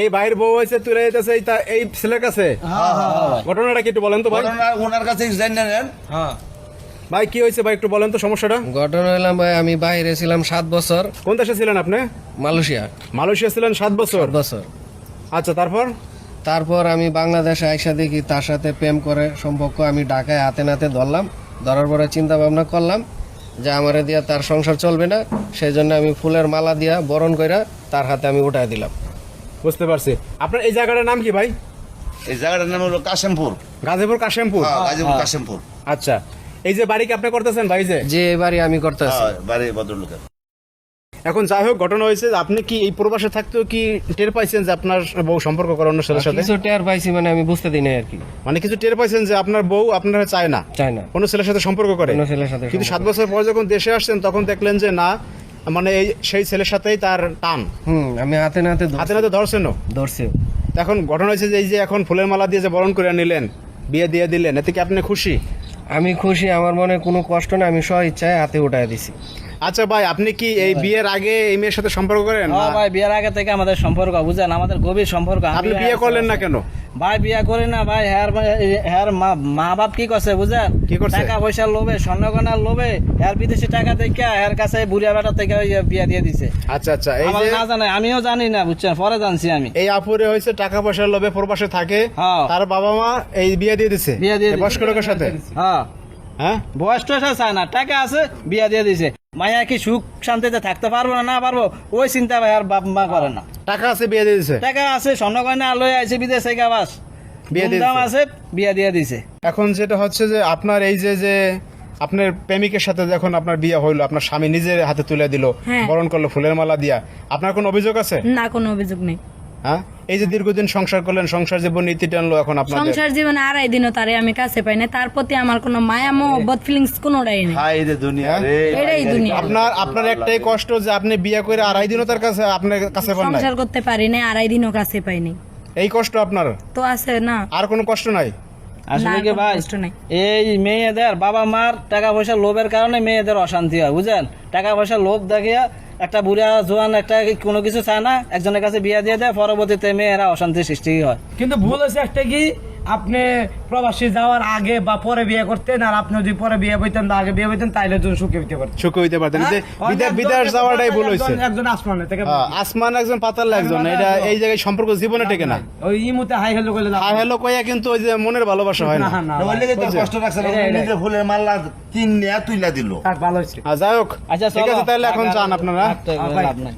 এই ভাইয়ের বউ হয়েছে তুলে যেতেছে এই ছেলের কাছে। ঘটনাটা কি একটু বলেন তো ভাই। ওনার কাছে জানেন। ভাই কি হয়েছে ভাই একটু বলেন তো সমস্যাটা। ঘটনা হলাম ভাই, আমি বাইরে ছিলাম 7 বছর। কোন দেশে ছিলেন আপনি? মালয়েশিয়া ছিলেন 7 বছর। আচ্ছা, তারপর আমি বাংলাদেশে আইসা দেখি তার সাথে প্রেম করে সম্পর্ক। আমি ঢাকায় হাতে নাতে ধরলাম, ধরার পরে চিন্তা ভাবনা করলাম যে আমারে দিয়া তার সংসার চলবে না, সেই জন্য আমি ফুলের মালা দিয়া বরণ কইরা তার হাতে আমি উঠাই দিলাম। বুঝতে পারছি। আপনার এই জায়গাটার নাম কি ভাই? এই জায়গাটার নাম হলো কাশেমপুর। গাজীপুর কাশেমপুর। গাজীপুর কাশেমপুর। আচ্ছা, এই যে বাড়ি কি আপনি করতেছেন ভাই? যে বাড়ি আমি করতেছি। বাড়ি ভদ্রলোকের। এখন যাই হোক, ঘটনা হয়েছে আপনি কি এই প্রবাসে থাকতেও কি টের পাইছেন যে আপনার বউ সম্পর্ক করে অন্য ছেলের সাথে? কিছু টের পাইছি, মানে আমি বুঝতে দিই না আর কি। মানে কিছু টের পাইছেন যে আপনার বউ আপনার চায় না অন্য ছেলের সাথে সম্পর্ক করে। কিন্তু 7 বছর পর যখন দেশে আসছেন তখন দেখলেন যে না, মানে সেই ছেলের সাথেই তার টান। আমি হাতে নাতে ধরছেন। এখন ঘটনা হয়েছে যে এই যে এখন ফুলের মালা দিয়ে যে বরণ করে নিলেন, বিয়ে দিয়ে দিলেন, এতে কি আপনি খুশি? আমি খুশি, আমার মনে কোনো কষ্ট না, আমি স্ব ইচ্ছায় হাতে উঠাই দিছি। আচ্ছা ভাই, আপনি কি এই বিয়ের আগে এই মেয়ের সাথে সম্পর্ক করেন? ভাই বিয়ের আগে থেকে আমাদের সম্পর্ক, বুঝেন, আমাদের গভীর সম্পর্ক। আপনি বিয়ে করলেন না কেন? ভাই বিয়ে করি না ভাই, হ্যার মা বাপ কি করছে বুঝেন, কি করছে? টাকা পয়সার লোভে, স্বর্ণগয়নার লোভে, হ্যার বিদেশি টাকা থেকে হ্যার কাছে বুড়িয়া বেটা থেকে বিয়ে দিয়ে দিছে। আচ্ছা, এই যে না জানে, আমিও জানি না, বুঝছেন, পরে জানছি আমি। এই আপুরে হয়েছে টাকা পয়সার লোভে প্রবাসে থাকে, তার বাবা মা এই বিয়ে দিয়ে দিছে বয়স্ক লোকের সাথে। হ্যাঁ, বয়স টয়স চায় না, টাকা আছে, বিয়ে দিয়ে দিছে। মায়া কি সুখ শান্তিতে থাকতে পারবো না পারবো, ওই চিন্তা ভাই আর বাপ মা করে না। টাকা আছে, বিয়ে দিয়ে দিছে। টাকা আছে, স্বর্ণগয়না লয়ে আইছে বিদেশে, গাবাস বিয়ে দাম আছে, বিয়ে দিয়ে দিছে। এখন যেটা হচ্ছে যে আপনার এই যে আপনার প্রেমিকের সাথে যখন আপনার বিয়ে হইলো, আপনার স্বামী নিজের হাতে তুলে দিল, বরণ করলো ফুলের মালা দিয়া, আপনার কোনো অভিযোগ আছে? না, কোনো অভিযোগ নেই। হ্যাঁ, এই যে দীর্ঘদিন সংসার করলেন, সংসার জীবন নীতি টানলো, এখন আপনার সংসার জীবনে 2.5 দিনও তারে আমি কাছে পাই না, তার প্রতি আমার কোনো মায়া মোহব্বত ফিলিংস কোনোটাই নেই। এটাই দুনিয়া। আপনার একটাই কষ্ট যে আপনি বিয়ে করে 2.5 দিনও তার কাছে আপনার কাছে পান না, সংসার করতে পারি না, 2.5 দিনও কাছে পাইনি। এই কষ্ট আপনার তো আছে না? আর কোনো কষ্ট নাই? আসলে কি ভাই, এই মেয়েদের বাবা মার টাকা পয়সা লোভের কারণে মেয়েদের অশান্তি হয়, বুঝেন। টাকা পয়সা লোভ দেখিয়া একটা বুড়া জোয়ান একটা কোনো কিছু চায় না, একজনের কাছে বিয়ে দিয়ে দেয়, পরবর্তীতে মেয়েরা অশান্তির সৃষ্টি হয়। কিন্তু ভুল হচ্ছে একটা কি, আপনি প্রবাসী যাওয়ার আগে বা পরে বিয়ে করতেন, আর আপনি যদি পরে বিয়ে বইতেন বা আগে বিয়ে বইতেন, তাইলে সুখী হইতে পারতেন। বিদেশ যাওয়াটাই ভুল হয়েছে। একজন আসমানে থেকে আসমান, একজন পাতাল, একজন, এটা এই জায়গায় সম্পর্ক জীবনে টেকে না। ওই ইমুতে হাই হ্যালো কইলে হাই হ্যালো কইয়া কিন্তু ওই যে মনের ভালোবাসা হয় না। কষ্ট রাখছে, ফুলের মালা কিনে তুইলা দিল। ভালো হয়েছে। যাই হোক, আচ্ছা ঠিক আছে, তাহলে এখন যান আপনারা। লাভ নাই।